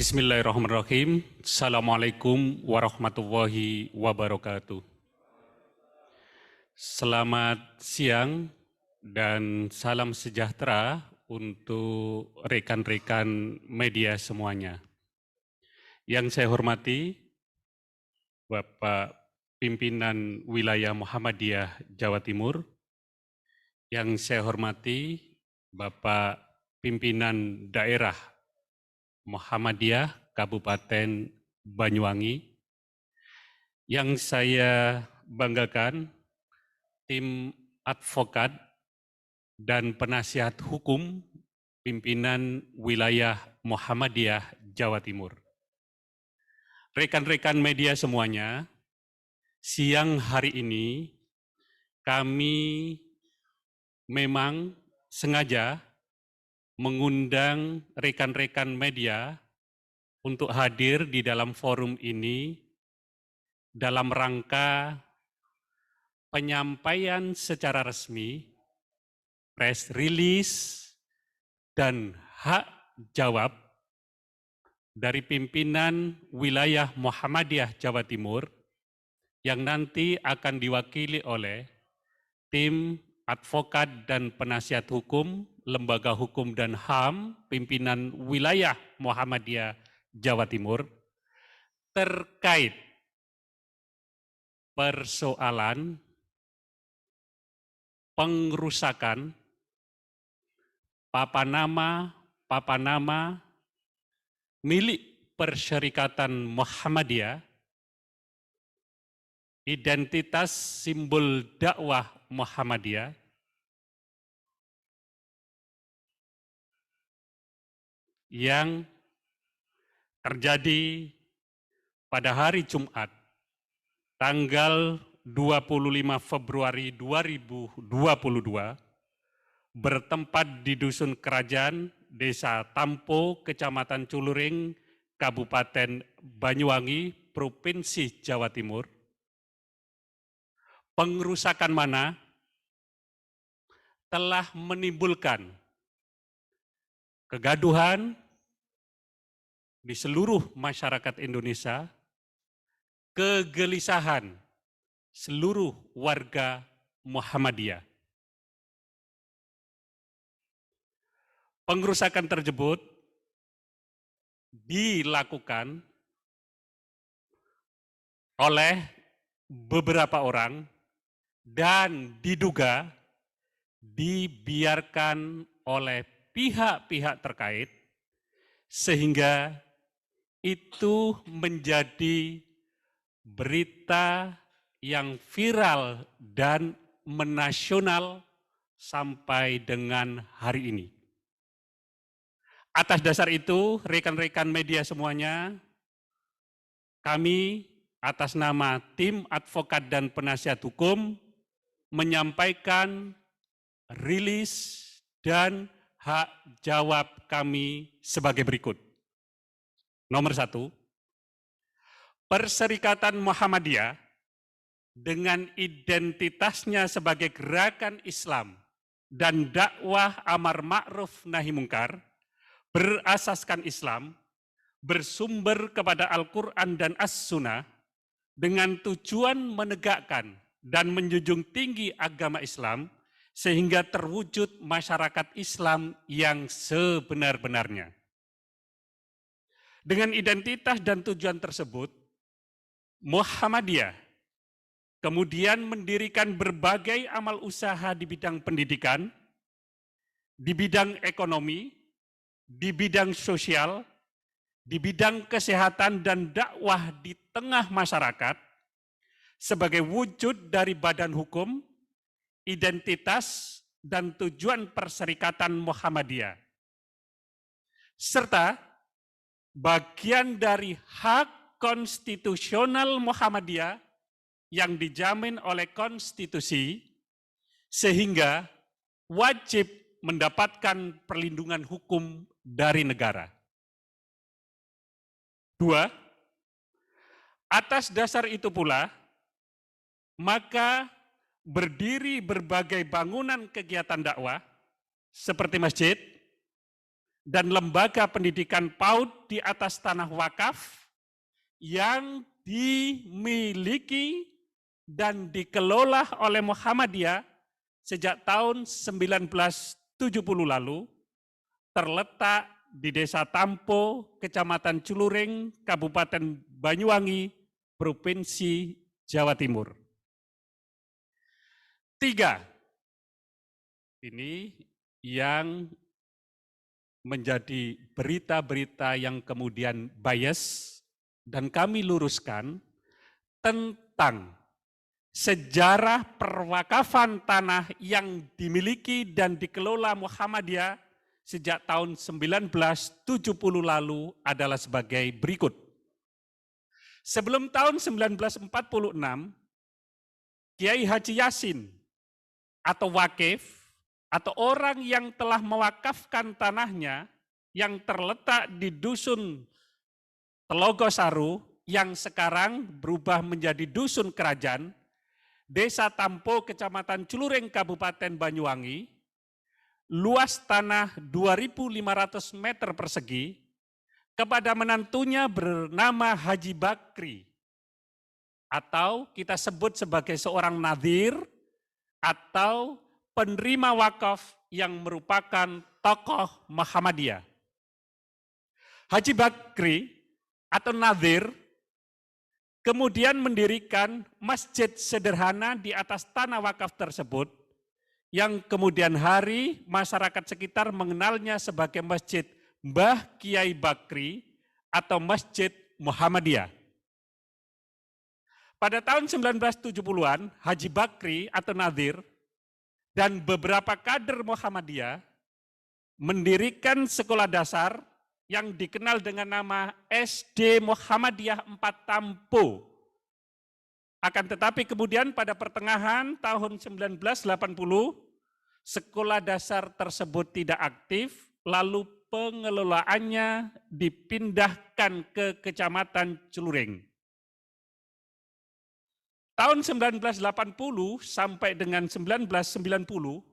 Bismillahirrahmanirrahim. Assalamualaikum warahmatullahi wabarakatuh. Selamat siang dan salam sejahtera untuk rekan-rekan media semuanya. Yang saya hormati Bapak Pimpinan Wilayah Muhammadiyah Jawa Timur, yang saya hormati Bapak Pimpinan Daerah Muhammadiyah Kabupaten Banyuwangi, yang saya banggakan tim advokat dan penasihat hukum pimpinan wilayah Muhammadiyah Jawa Timur. Rekan-rekan media semuanya, siang hari ini kami memang sengaja mengundang rekan-rekan media untuk hadir di dalam forum ini dalam rangka penyampaian secara resmi, press release, dan hak jawab dari pimpinan wilayah Muhammadiyah Jawa Timur yang nanti akan diwakili oleh tim advokat dan penasihat hukum, Lembaga Hukum dan HAM, pimpinan wilayah Muhammadiyah Jawa Timur, terkait persoalan pengrusakan papanama milik Persyarikatan Muhammadiyah, identitas simbol dakwah Muhammadiyah, yang terjadi pada hari Jumat, tanggal 25 Februari 2022, bertempat di Dusun Kerajaan, Desa Tampo, Kecamatan Culuring, Kabupaten Banyuwangi, Provinsi Jawa Timur. Pengrusakan mana telah menimbulkan kegaduhan di seluruh masyarakat Indonesia, kegelisahan seluruh warga Muhammadiyah. Pengrusakan tersebut dilakukan oleh beberapa orang dan diduga dibiarkan oleh pihak-pihak terkait, sehingga itu menjadi berita yang viral dan menasional sampai dengan hari ini. Atas dasar itu, rekan-rekan media semuanya, kami atas nama tim advokat dan penasihat hukum menyampaikan rilis dan hak jawab kami sebagai berikut. Nomor 1, Perserikatan Muhammadiyah dengan identitasnya sebagai gerakan Islam dan dakwah amar ma'ruf nahi mungkar, berasaskan Islam, bersumber kepada Al-Quran dan As-Sunnah, dengan tujuan menegakkan dan menjunjung tinggi agama Islam, sehingga terwujud masyarakat Islam yang sebenar-benarnya. Dengan identitas dan tujuan tersebut, Muhammadiyah kemudian mendirikan berbagai amal usaha di bidang pendidikan, di bidang ekonomi, di bidang sosial, di bidang kesehatan dan dakwah di tengah masyarakat sebagai wujud dari badan hukum, identitas, dan tujuan Perserikatan Muhammadiyah, serta bagian dari hak konstitusional Muhammadiyah yang dijamin oleh konstitusi, sehingga wajib mendapatkan perlindungan hukum dari negara. 2, atas dasar itu pula, maka berdiri berbagai bangunan kegiatan dakwah seperti masjid, dan lembaga pendidikan PAUD di atas tanah wakaf yang dimiliki dan dikelola oleh Muhammadiyah sejak tahun 1970 lalu, terletak di Desa Tampo, Kecamatan Culureng, Kabupaten Banyuwangi, Provinsi Jawa Timur. 3. Ini yang menjadi berita-berita yang kemudian bias dan kami luruskan tentang sejarah perwakafan tanah yang dimiliki dan dikelola Muhammadiyah sejak tahun 1970 lalu adalah sebagai berikut. Sebelum tahun 1946, Kiai Haji Yasin atau wakif atau orang yang telah mewakafkan tanahnya yang terletak di dusun Telogosaru yang sekarang berubah menjadi dusun kerajaan, Desa Tampo, Kecamatan Culureng, Kabupaten Banyuwangi, luas tanah 2.500 meter persegi, kepada menantunya bernama Haji Bakri, atau kita sebut sebagai seorang nadhir, atau penerima wakaf yang merupakan tokoh Muhammadiyah. Haji Bakri atau nadhir kemudian mendirikan masjid sederhana di atas tanah wakaf tersebut, yang kemudian hari masyarakat sekitar mengenalnya sebagai Masjid Mbah Kiai Bakri atau Masjid Muhammadiyah. Pada tahun 1970-an, Haji Bakri atau nadhir dan beberapa kader Muhammadiyah mendirikan sekolah dasar yang dikenal dengan nama SD Muhammadiyah 4 Tampo. Akan tetapi kemudian pada pertengahan tahun 1980, sekolah dasar tersebut tidak aktif, lalu pengelolaannya dipindahkan ke Kecamatan Culureng. Tahun 1980 sampai dengan 1990,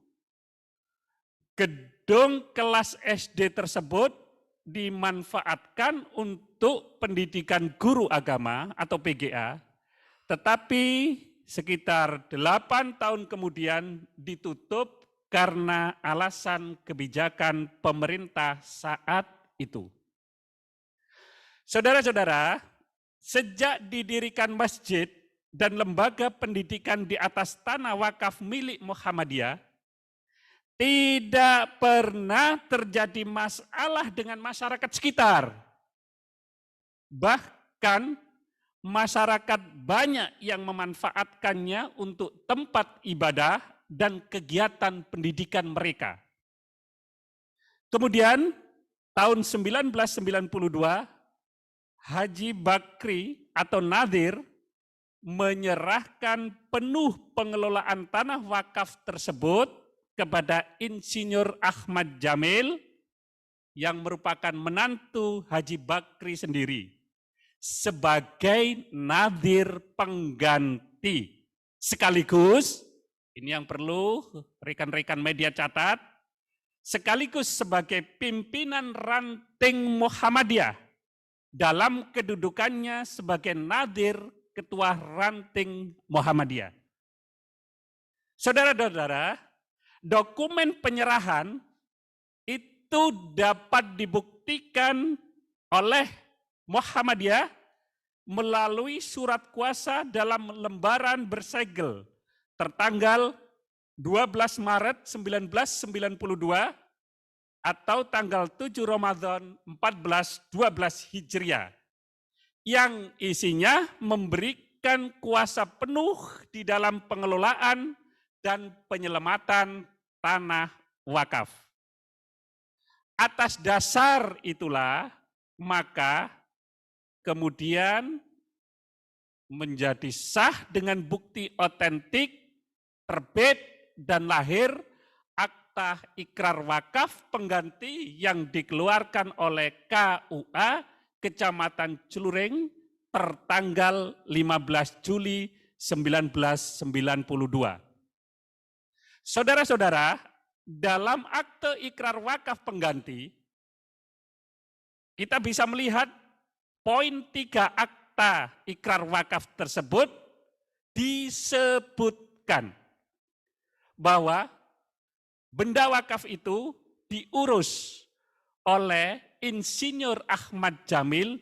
gedung kelas SD tersebut dimanfaatkan untuk pendidikan guru agama atau PGA, tetapi sekitar 8 tahun kemudian ditutup karena alasan kebijakan pemerintah saat itu. Saudara-saudara, sejak didirikan masjid dan lembaga pendidikan di atas tanah wakaf milik Muhammadiyah, tidak pernah terjadi masalah dengan masyarakat sekitar. Bahkan masyarakat banyak yang memanfaatkannya untuk tempat ibadah dan kegiatan pendidikan mereka. Kemudian tahun 1992, Haji Bakri atau nadhir menyerahkan penuh pengelolaan tanah wakaf tersebut kepada Insinyur Ahmad Jamil yang merupakan menantu Haji Bakri sendiri sebagai nadhir pengganti. Sekaligus, ini yang perlu rekan-rekan media catat, sekaligus sebagai pimpinan ranting Muhammadiyah dalam kedudukannya sebagai nadhir ketua ranting Muhammadiyah. Saudara-saudara, dokumen penyerahan itu dapat dibuktikan oleh Muhammadiyah melalui surat kuasa dalam lembaran bersegel tertanggal 12 Maret 1992 atau tanggal 7 Ramadan 1412 Hijriah, yang isinya memberikan kuasa penuh di dalam pengelolaan dan penyelamatan tanah wakaf. Atas dasar itulah, maka kemudian menjadi sah dengan bukti otentik, terbit dan lahir akta ikrar wakaf pengganti yang dikeluarkan oleh KUA Kecamatan Culureng tertanggal 15 Juli 1992. Saudara-saudara, dalam akte ikrar wakaf pengganti kita bisa melihat poin 3 akta ikrar wakaf tersebut disebutkan bahwa benda wakaf itu diurus oleh Insinyur Ahmad Jamil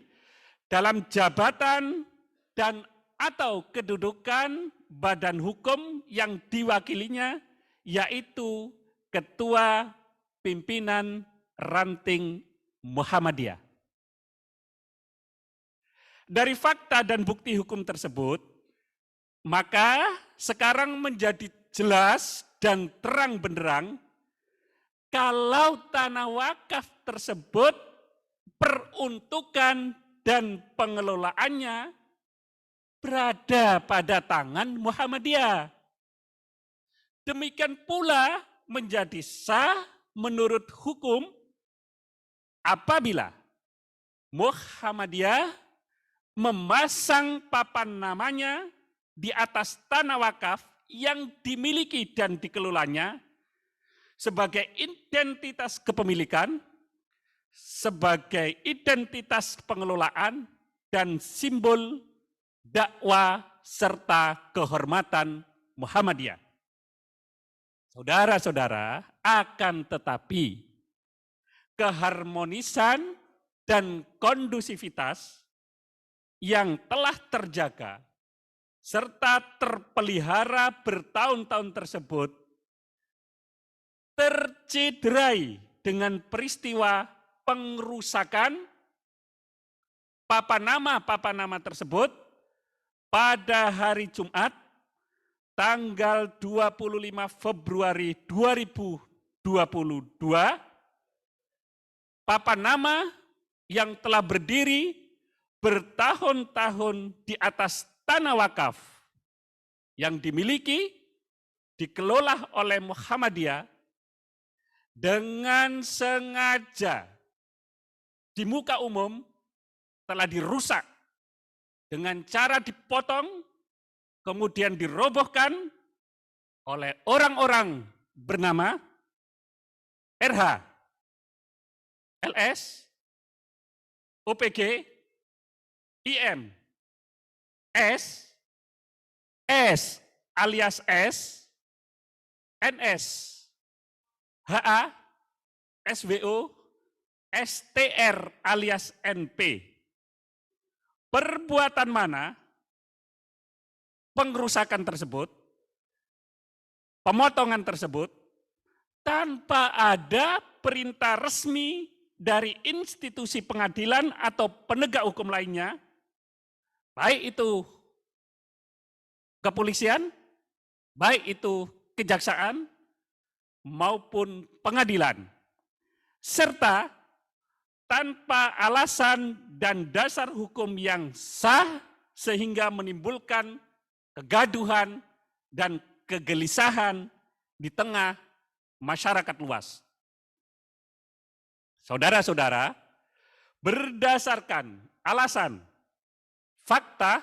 dalam jabatan dan atau kedudukan badan hukum yang diwakilinya, yaitu Ketua Pimpinan Ranting Muhammadiyah. Dari fakta dan bukti hukum tersebut, maka sekarang menjadi jelas dan terang benderang kalau tanah wakaf tersebut peruntukan dan pengelolaannya berada pada tangan Muhammadiyah. Demikian pula menjadi sah menurut hukum apabila Muhammadiyah memasang papan namanya di atas tanah wakaf yang dimiliki dan dikelolanya sebagai identitas kepemilikan, sebagai identitas pengelolaan, dan simbol dakwah serta kehormatan Muhammadiyah. Saudara-saudara, akan tetapi keharmonisan dan kondusivitas yang telah terjaga serta terpelihara bertahun-tahun tersebut tercederai dengan peristiwa pengrusakan papan nama tersebut pada hari Jumat tanggal 25 Februari 2022, papan nama yang telah berdiri bertahun-tahun di atas tanah wakaf yang dimiliki, dikelola oleh Muhammadiyah dengan sengaja di muka umum telah dirusak dengan cara dipotong, kemudian dirobohkan oleh orang-orang bernama RH, LS, OPG, IM, S alias S, NS, HA, SWO, STR alias NP. Perbuatan mana pengrusakan tersebut, pemotongan tersebut, tanpa ada perintah resmi dari institusi pengadilan atau penegak hukum lainnya, baik itu kepolisian, baik itu kejaksaan, maupun pengadilan, serta tanpa alasan dan dasar hukum yang sah sehingga menimbulkan kegaduhan dan kegelisahan di tengah masyarakat luas. Saudara-saudara, berdasarkan alasan, fakta,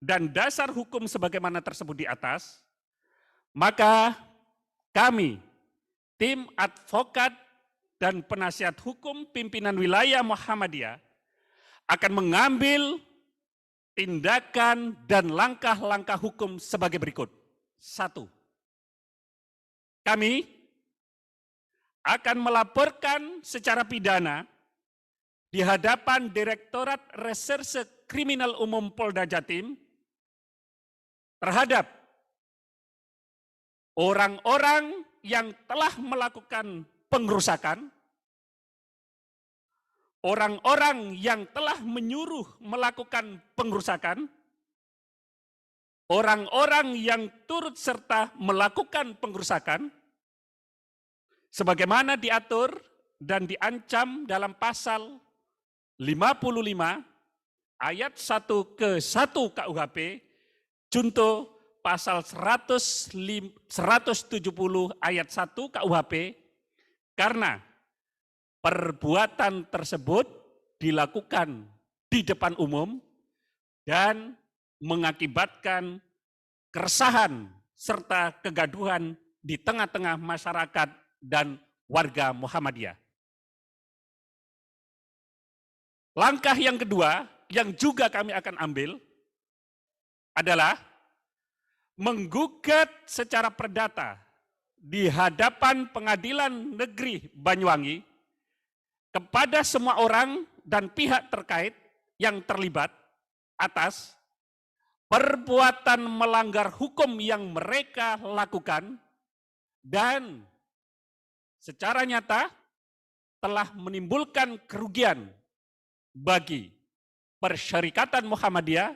dan dasar hukum sebagaimana tersebut di atas, maka kami, tim advokat dan penasihat hukum pimpinan wilayah Muhammadiyah akan mengambil tindakan dan langkah-langkah hukum sebagai berikut. 1. Kami akan melaporkan secara pidana di hadapan Direktorat Reserse Kriminal Umum Polda Jatim terhadap orang-orang yang telah melakukan pengrusakan, orang-orang yang telah menyuruh melakukan pengrusakan, orang-orang yang turut serta melakukan pengrusakan, sebagaimana diatur dan diancam dalam pasal 55 ayat 1 ke 1 KUHP, junto pasal 170 ayat 1 KUHP, karena perbuatan tersebut dilakukan di depan umum dan mengakibatkan keresahan serta kegaduhan di tengah-tengah masyarakat dan warga Muhammadiyah. Langkah yang kedua yang juga kami akan ambil adalah menggugat secara perdata di hadapan Pengadilan Negeri Banyuwangi kepada semua orang dan pihak terkait yang terlibat atas perbuatan melanggar hukum yang mereka lakukan dan secara nyata telah menimbulkan kerugian bagi Persyarikatan Muhammadiyah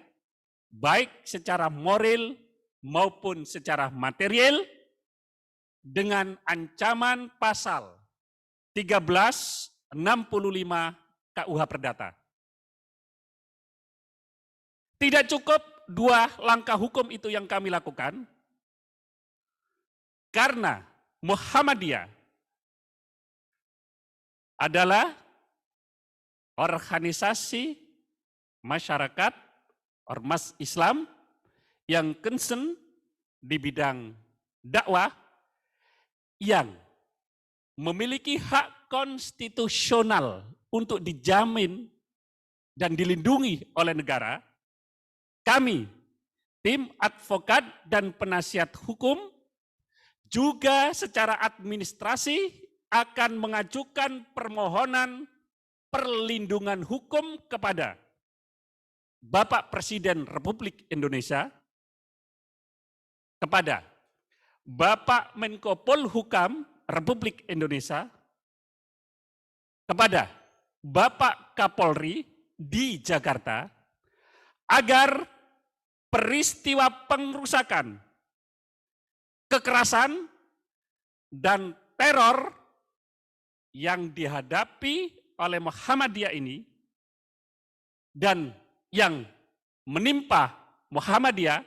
baik secara moral maupun secara material dengan ancaman pasal 1365 KUH Perdata. Tidak cukup dua langkah hukum itu yang kami lakukan, karena Muhammadiyah adalah organisasi masyarakat ormas Islam yang concern di bidang dakwah yang memiliki hak konstitusional untuk dijamin dan dilindungi oleh negara. Kami, tim advokat dan penasihat hukum, juga secara administrasi akan mengajukan permohonan perlindungan hukum kepada Bapak Presiden Republik Indonesia, kepada Bapak Menko Polhukam Republik Indonesia, kepada Bapak Kapolri di Jakarta, agar peristiwa pengrusakan, kekerasan, dan teror yang dihadapi oleh Muhammadiyah ini dan yang menimpa Muhammadiyah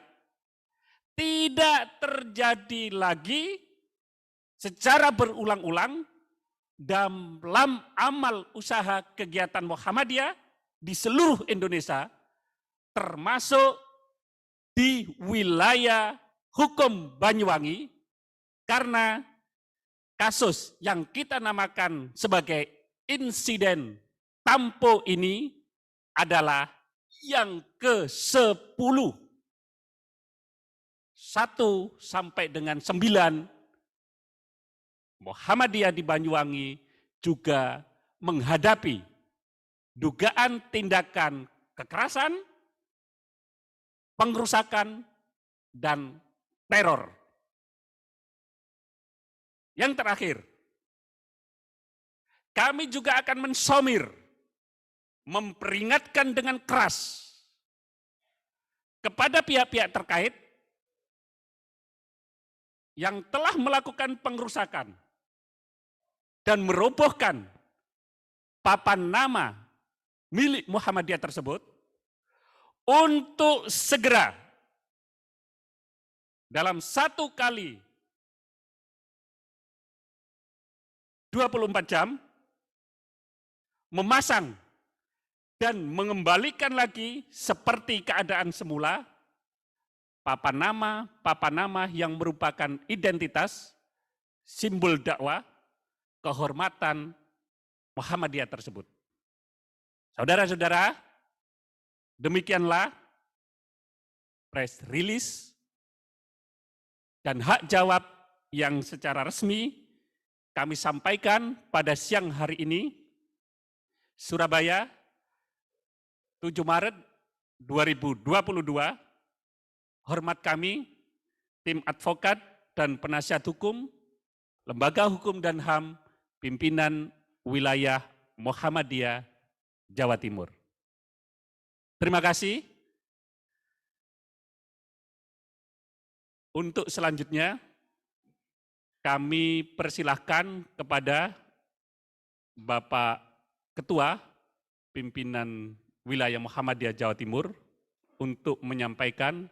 tidak terjadi lagi secara berulang-ulang dalam amal usaha kegiatan Muhammadiyah di seluruh Indonesia, termasuk di wilayah hukum Banyuwangi, karena kasus yang kita namakan sebagai insiden Tampo ini adalah yang ke-10. 1 sampai dengan 9, Muhammadiyah di Banyuwangi juga menghadapi dugaan tindakan kekerasan, pengrusakan, dan teror. Yang terakhir, kami juga akan mensomir, memperingatkan dengan keras kepada pihak-pihak terkait yang telah melakukan pengrusakan dan merobohkan papan nama milik Muhammadiyah tersebut untuk segera dalam 1 kali 24 jam memasang dan mengembalikan lagi seperti keadaan semula papan nama yang merupakan identitas, simbol dakwah, kehormatan Muhammadiyah tersebut. Saudara-saudara, demikianlah press release dan hak jawab yang secara resmi kami sampaikan pada siang hari ini, Surabaya, 7 Maret 2022, hormat kami, tim advokat dan penasihat hukum, Lembaga Hukum dan HAM, pimpinan wilayah Muhammadiyah Jawa Timur. Terima kasih. Untuk selanjutnya, kami persilahkan kepada Bapak Ketua Pimpinan Wilayah Muhammadiyah Jawa Timur untuk menyampaikan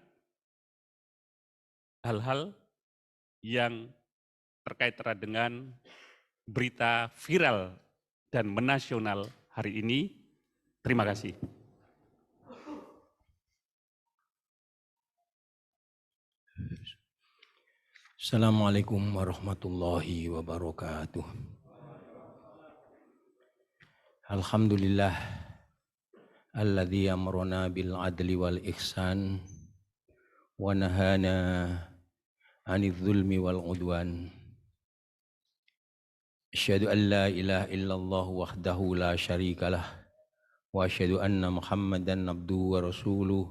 hal-hal yang terkait dengan berita viral dan menasional hari ini. Terima kasih. Assalamualaikum warahmatullahi wabarakatuh. Alhamdulillah, alladzi amrana bil adli wal ihsan wa nahana 'anil zulmi wal 'udwan. Asyhadu an la ilaha illallah wahdahu la syarikalah wa asyhadu anna Muhammadan abduhu wa rasuluh.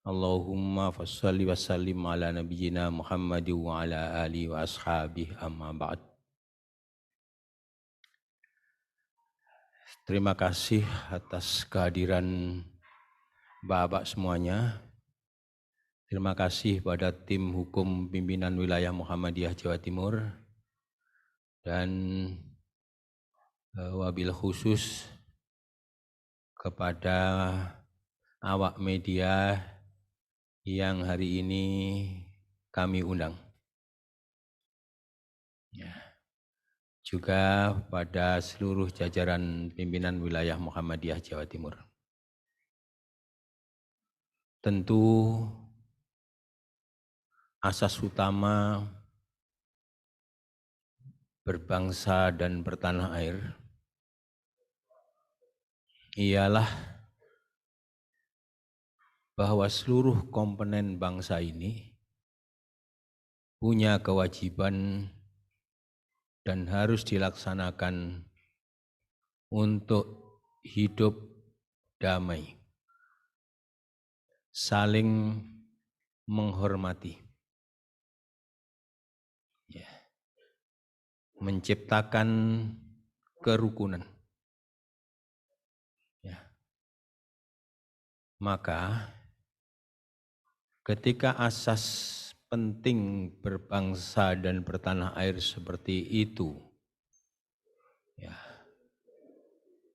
Allahumma fassalli wa sallim ala nabiyyina Muhammadin wa ala alihi wa ashabihi amma ba'd. Terima kasih atas kehadiran Bapak semuanya. Terima kasih pada tim hukum pimpinan wilayah Muhammadiyah Jawa Timur dan wabil khusus kepada awak media yang hari ini kami undang. Juga pada seluruh jajaran pimpinan wilayah Muhammadiyah Jawa Timur. Tentu asas utama berbangsa dan bertanah air ialah bahwa seluruh komponen bangsa ini punya kewajiban dan harus dilaksanakan untuk hidup damai, saling menghormati, menciptakan kerukunan. Maka ketika asas penting berbangsa dan bertanah air seperti itu,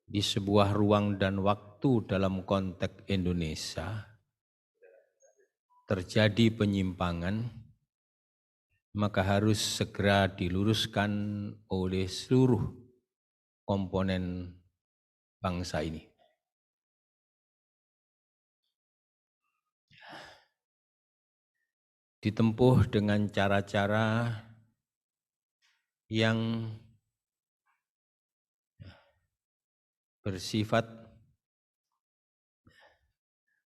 di sebuah ruang dan waktu dalam konteks Indonesia terjadi penyimpangan, maka harus segera diluruskan oleh seluruh komponen bangsa ini. Ditempuh dengan cara-cara yang bersifat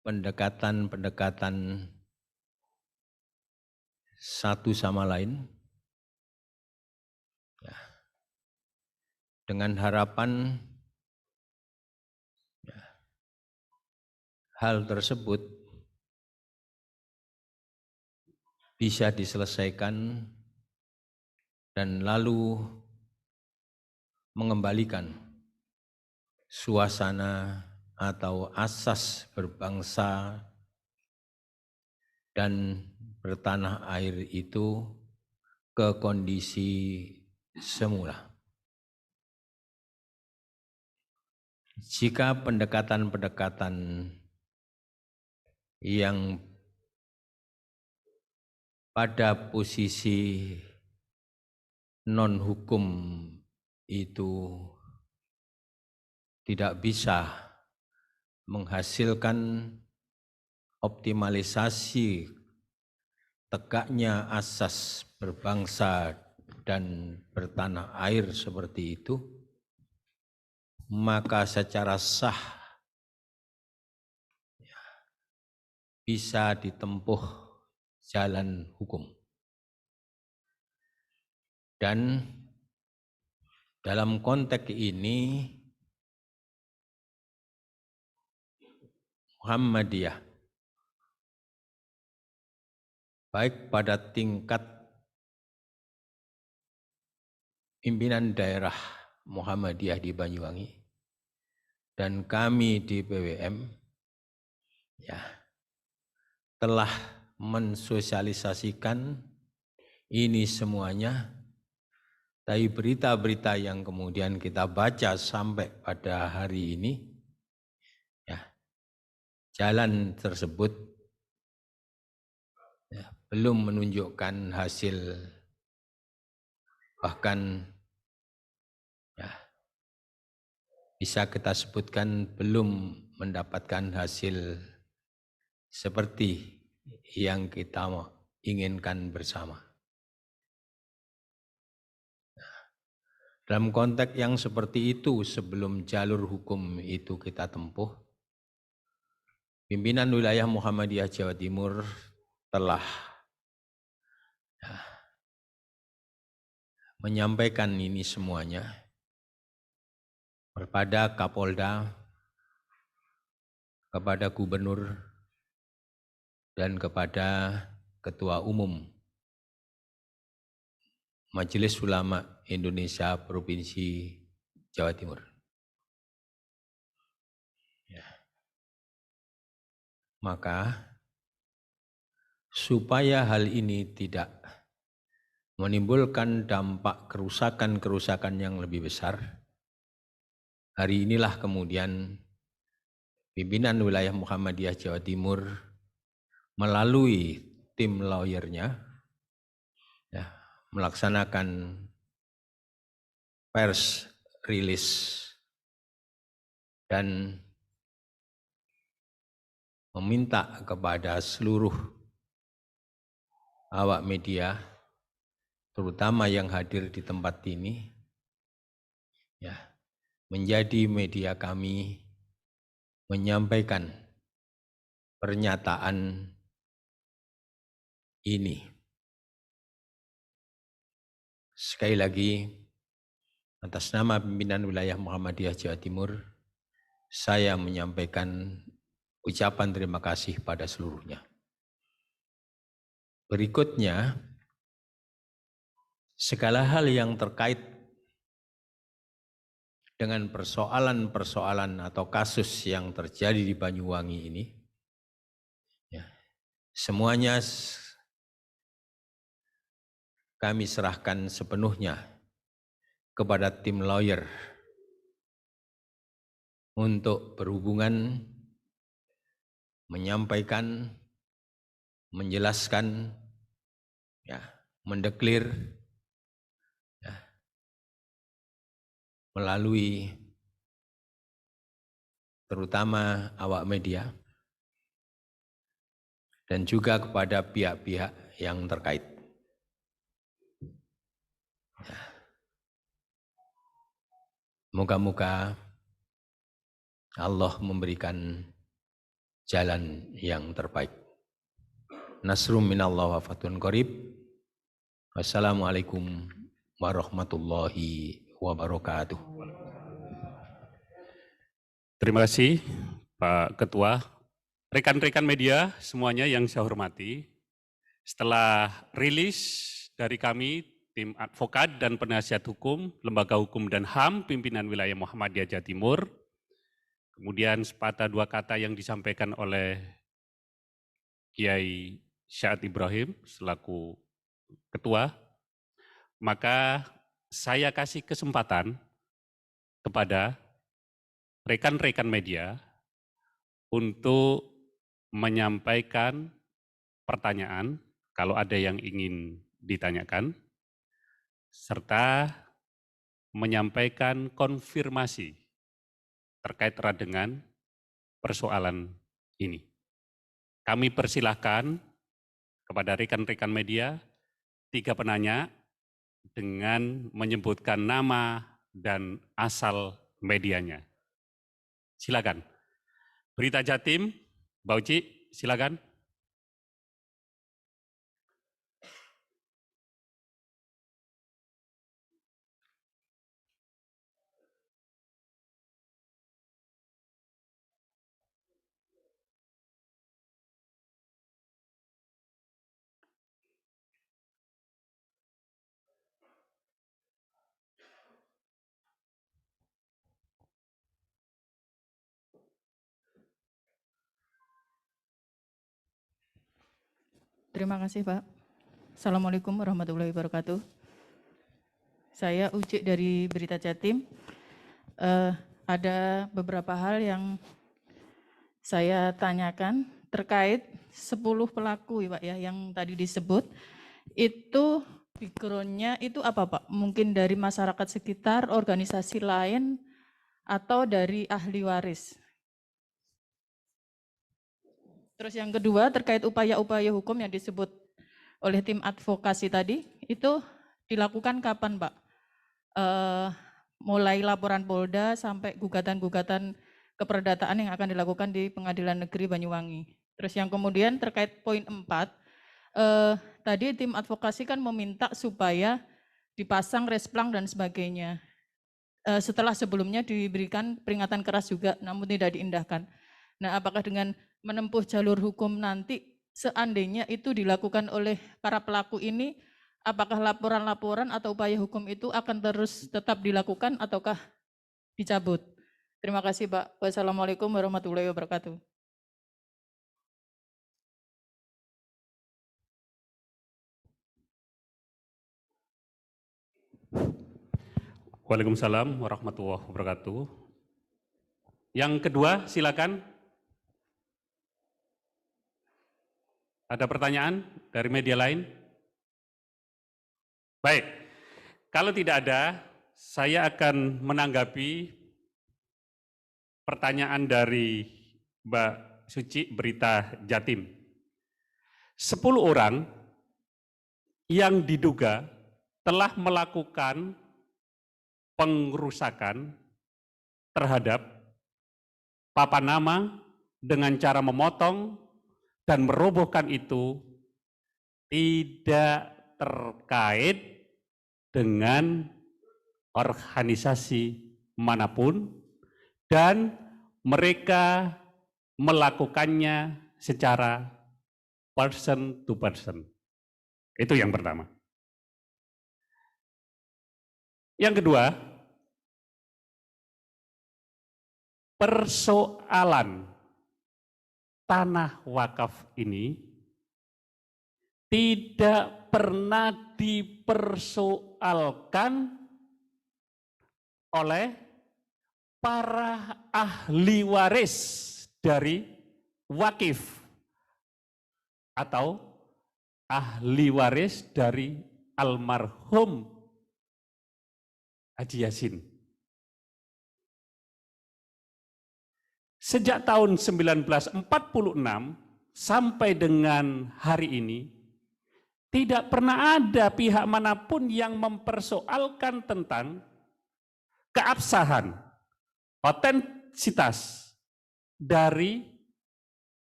pendekatan-pendekatan satu sama lain, dengan harapan hal tersebut bisa diselesaikan dan lalu mengembalikan suasana atau asas berbangsa dan bertanah air itu ke kondisi semula. Jika pendekatan-pendekatan yang pada posisi non-hukum itu tidak bisa menghasilkan optimalisasi tegaknya asas berbangsa dan bertanah air seperti itu, maka secara sah bisa ditempuh jalan hukum. Dan dalam konteks ini Muhammadiyah baik pada tingkat pimpinan daerah Muhammadiyah di Banyuwangi dan kami di PWM telah mensosialisasikan ini semuanya, dari berita-berita yang kemudian kita baca sampai pada hari ini, jalan tersebut belum menunjukkan hasil, bahkan bisa kita sebutkan belum mendapatkan hasil seperti yang kita inginkan bersama. Dalam konteks yang seperti itu, sebelum jalur hukum itu kita tempuh, pimpinan wilayah Muhammadiyah Jawa Timur telah menyampaikan ini semuanya kepada Kapolda, kepada Gubernur, dan kepada Ketua Umum Majelis Ulama Indonesia Provinsi Jawa Timur. Maka supaya hal ini tidak menimbulkan dampak kerusakan-kerusakan yang lebih besar, hari inilah kemudian pimpinan wilayah Muhammadiyah Jawa Timur melalui tim lawyernya melaksanakan pers rilis dan meminta kepada seluruh awak media, terutama yang hadir di tempat ini, menjadi media kami menyampaikan pernyataan ini. Sekali lagi, atas nama pimpinan wilayah Muhammadiyah Jawa Timur, saya menyampaikan ucapan terima kasih pada seluruhnya. Berikutnya, segala hal yang terkait dengan persoalan-persoalan atau kasus yang terjadi di Banyuwangi ini, semuanya kami serahkan sepenuhnya kepada tim lawyer untuk berhubungan, menyampaikan, menjelaskan, mendeklir melalui terutama awak media dan juga kepada pihak-pihak yang terkait. Moga-moga Allah memberikan jalan yang terbaik. Nasrum minallah wa fathun qarib. Wassalamualaikum warahmatullahi wabarakatuh. Terima kasih Pak Ketua. Rekan-rekan media semuanya yang saya hormati, setelah rilis dari kami, tim advokat dan penasihat hukum, Lembaga Hukum dan HAM, pimpinan wilayah Muhammadiyah Jawa Timur, kemudian sepatah dua kata yang disampaikan oleh Kiai Syahad Ibrahim selaku Ketua, maka saya kasih kesempatan kepada rekan-rekan media untuk menyampaikan pertanyaan kalau ada yang ingin ditanyakan, serta menyampaikan konfirmasi terkait dengan persoalan ini. Kami persilahkan kepada rekan-rekan media, 3 penanya dengan menyebutkan nama dan asal medianya. Silakan. Berita Jatim, Mbak Uci, silakan. Terima kasih Pak. Assalamualaikum warahmatullahi wabarakatuh. Saya Uci dari Berita Jatim. Ada beberapa hal yang saya tanyakan terkait 10 pelaku Pak ya yang tadi disebut. Itu background-nya itu apa Pak? Mungkin dari masyarakat sekitar, organisasi lain, atau dari ahli waris? Terus yang kedua terkait upaya-upaya hukum yang disebut oleh tim advokasi tadi, itu dilakukan kapan Pak? Mulai laporan Polda sampai gugatan-gugatan keperdataan yang akan dilakukan di Pengadilan Negeri Banyuwangi. Terus yang kemudian terkait poin 4, tadi tim advokasi kan meminta supaya dipasang resplang dan sebagainya. Setelah sebelumnya diberikan peringatan keras juga, namun tidak diindahkan. Nah, apakah dengan menempuh jalur hukum nanti, seandainya itu dilakukan oleh para pelaku ini, apakah laporan-laporan atau upaya hukum itu akan terus tetap dilakukan ataukah dicabut? Terima kasih, Pak. Wassalamualaikum warahmatullahi wabarakatuh. Waalaikumsalam warahmatullahi wabarakatuh. Yang kedua, silakan. Ada pertanyaan dari media lain? Baik, kalau tidak ada, saya akan menanggapi pertanyaan dari Mbak Suci Berita Jatim. 10 orang yang diduga telah melakukan pengrusakan terhadap papan nama dengan cara memotong dan merobohkan itu tidak terkait dengan organisasi manapun dan mereka melakukannya secara person to person. Itu yang pertama. Yang kedua, persoalan tanah wakaf ini tidak pernah dipersoalkan oleh para ahli waris dari wakif atau ahli waris dari almarhum Haji Yasin. Sejak tahun 1946 sampai dengan hari ini, tidak pernah ada pihak manapun yang mempersoalkan tentang keabsahan, otentisitas dari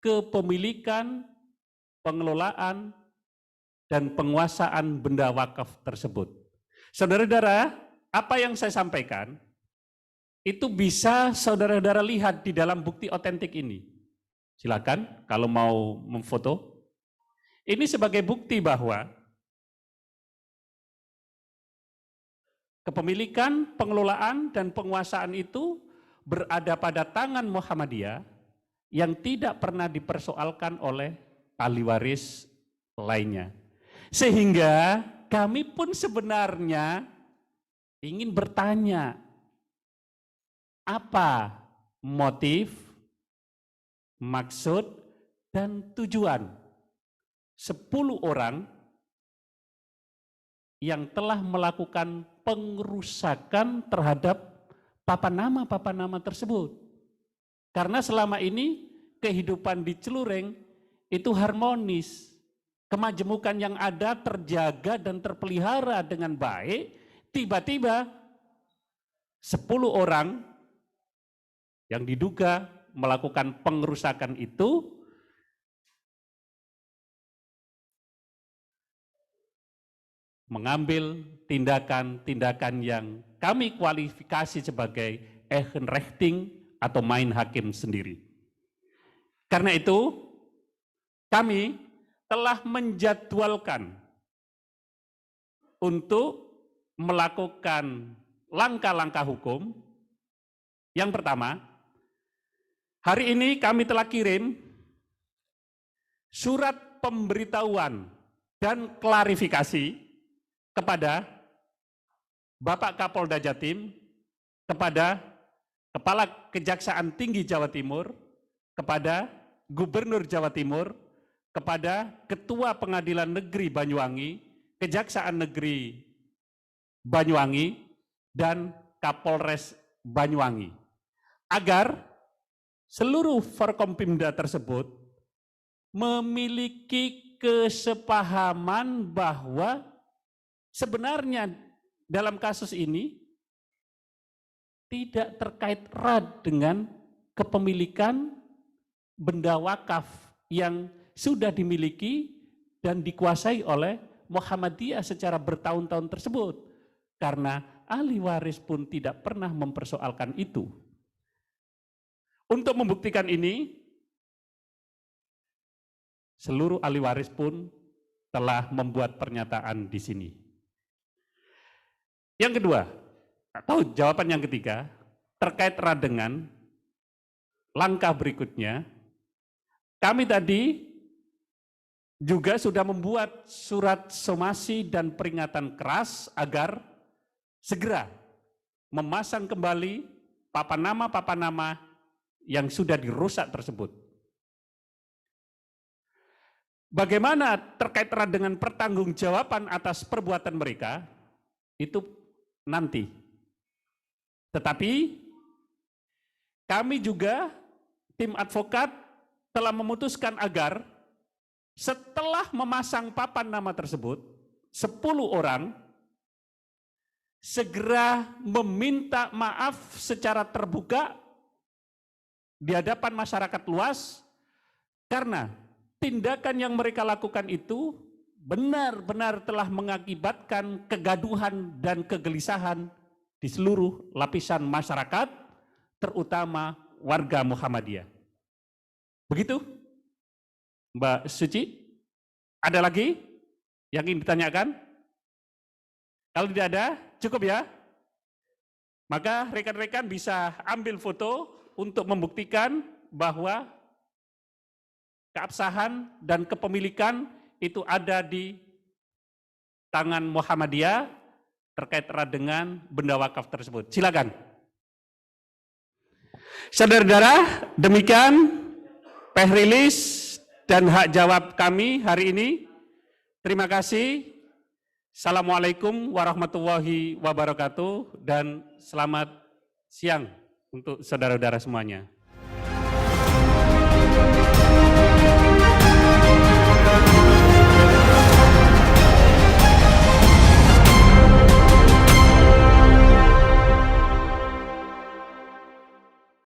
kepemilikan, pengelolaan, dan penguasaan benda wakaf tersebut. Saudara-saudara, apa yang saya sampaikan, itu bisa saudara-saudara lihat di dalam bukti otentik ini. Silakan kalau mau memfoto. Ini sebagai bukti bahwa kepemilikan, pengelolaan, dan penguasaan itu berada pada tangan Muhammadiyah yang tidak pernah dipersoalkan oleh ahli waris lainnya. Sehingga kami pun sebenarnya ingin bertanya, apa motif, maksud, dan tujuan 10 orang yang telah melakukan pengrusakan terhadap papan nama tersebut. Karena selama ini kehidupan di Celureng itu harmonis, kemajemukan yang ada terjaga dan terpelihara dengan baik. Tiba-tiba 10 orang yang diduga melakukan pengrusakan itu mengambil tindakan-tindakan yang kami kualifikasi sebagai Eigenrechting atau main hakim sendiri. Karena itu, kami telah menjadwalkan untuk melakukan langkah-langkah hukum. Yang pertama, hari ini kami telah kirim surat pemberitahuan dan klarifikasi kepada Bapak Kapolda Jatim, kepada Kepala Kejaksaan Tinggi Jawa Timur, kepada Gubernur Jawa Timur, kepada Ketua Pengadilan Negeri Banyuwangi, Kejaksaan Negeri Banyuwangi, dan Kapolres Banyuwangi, agar seluruh Forkompimda tersebut memiliki kesepahaman bahwa sebenarnya dalam kasus ini tidak terkait erat dengan kepemilikan benda wakaf yang sudah dimiliki dan dikuasai oleh Muhammadiyah secara bertahun-tahun tersebut. Karena ahli waris pun tidak pernah mempersoalkan itu. Untuk membuktikan ini, seluruh ahli waris pun telah membuat pernyataan di sini. Yang kedua, atau jawaban yang ketiga, terkait dengan langkah berikutnya, kami tadi juga sudah membuat surat somasi dan peringatan keras agar segera memasang kembali papan nama yang sudah dirusak tersebut. Bagaimana terkait dengan pertanggungjawaban atas perbuatan mereka, itu nanti. Tetapi kami juga, tim advokat, telah memutuskan agar setelah memasang papan nama tersebut, 10 orang segera meminta maaf secara terbuka di hadapan masyarakat luas, karena tindakan yang mereka lakukan itu benar-benar telah mengakibatkan kegaduhan dan kegelisahan di seluruh lapisan masyarakat, terutama warga Muhammadiyah. Begitu, Mbak Suci? Ada lagi yang ingin ditanyakan? Kalau tidak ada, cukup ya. Maka rekan-rekan bisa ambil foto untuk membuktikan bahwa keabsahan dan kepemilikan itu ada di tangan Muhammadiyah terkait dengan benda wakaf tersebut. Silakan. Saudara-saudara, demikian press release dan hak jawab kami hari ini. Terima kasih. Assalamualaikum warahmatullahi wabarakatuh dan selamat siang untuk saudara-saudara semuanya.